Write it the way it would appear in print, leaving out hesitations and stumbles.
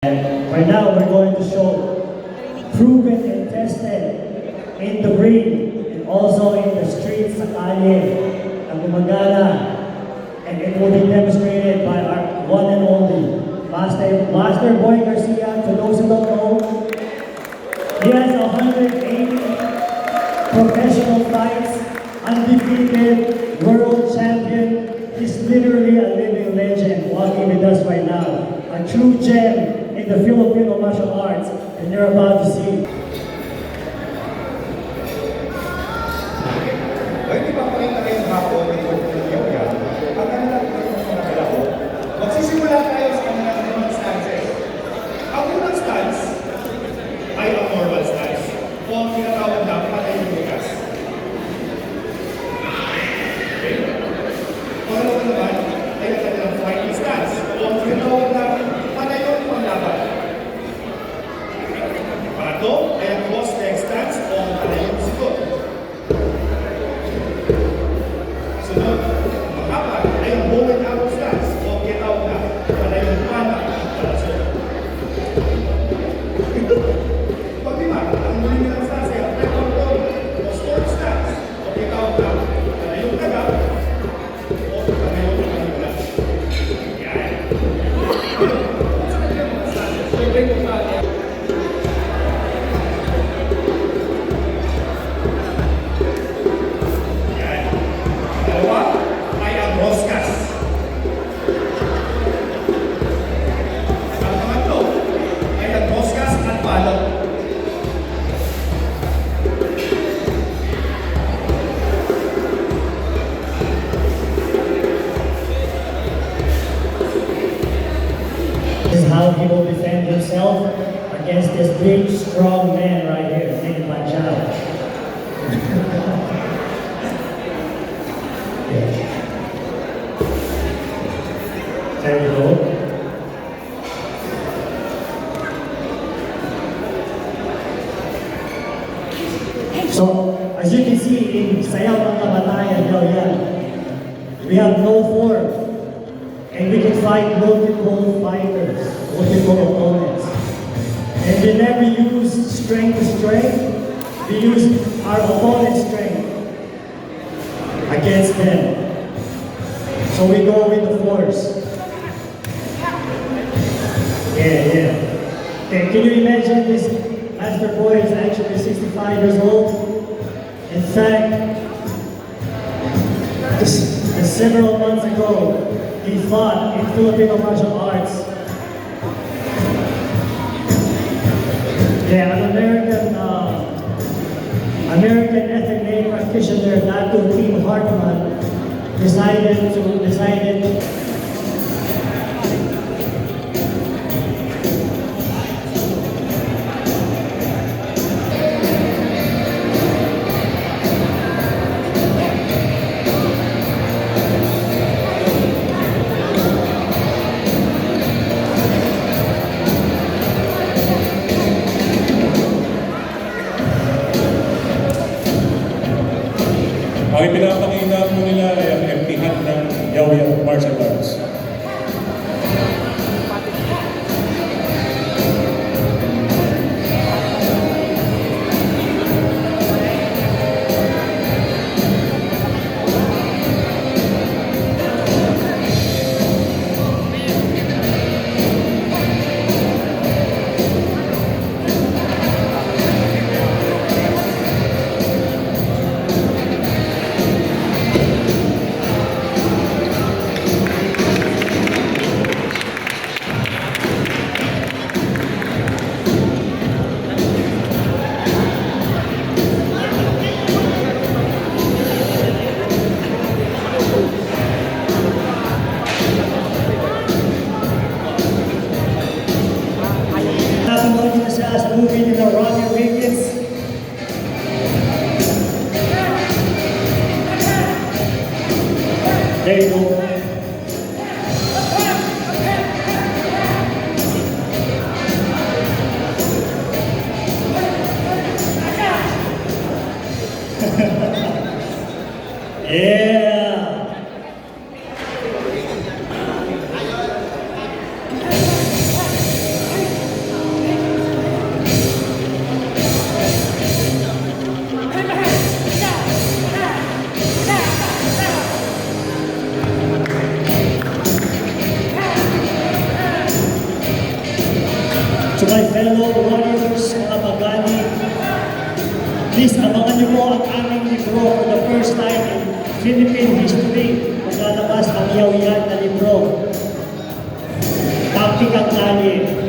And right now, we're going to show proven and tested in the ring and also in the streets sa kalye ng Gumagana. And it will be demonstrated by our one and only Master Boy Garcia. To those who don't know, he has 180 professional fights, undefeated, world champion. He's literally a living legend walking with us right now. A true gem in the Filipino martial arts, and you're about to see. Pwede ba pakita ngayong hapon ito ng yoga? Ang kanilang mga kalao, magsisimula tayo sa kanilang mga stances. Ang unang stance ay ang normal stance o ang tinatawag na patay ng bukas. Okay? Pangalawa naman ay ang kanilang fighting stance o ang tinatawag na patay ng panglaban. Pangatlo ay ang cross leg stance o ang patay ng sikot. Sunod, pang-apat ay ang bow and arrow stance o tinatawag na palayong pana at palaso. Pag-lima, ang muli nilang stance ay ang taekwondo o sword stance o tinatawag na palayong taga o palayong panigulat. Yan. Sa kanilang mga stances, siyempre kung saan This is how he will defend himself against this big, strong man right here, Manny Pacquiao. There you go. So, as you can see in Sayaw ng Kamatayan, we have no form. And we can fight multiple fighters, multiple opponents. And we never use strength to strength. We use our opponent's strength against them. So we go with the force. Yeah. Okay, can you imagine this Master Boy is actually 65 years old? In fact, several months ago, he fought in Filipino martial arts. Yeah, an American ethnic practitioner, Dr. Tim Hartman, decided ang ipinapakita po nila ay ang empihan ng Yaoya Martial Arts. moving in the Rocky Wickets. There you go. Yeah. my fellow warriors, mga bagani, please abangan niyo po ang aming libro for the first time in Philippine history. Maglalabas ang yaw-yan na libro. Taktik ang Kalye.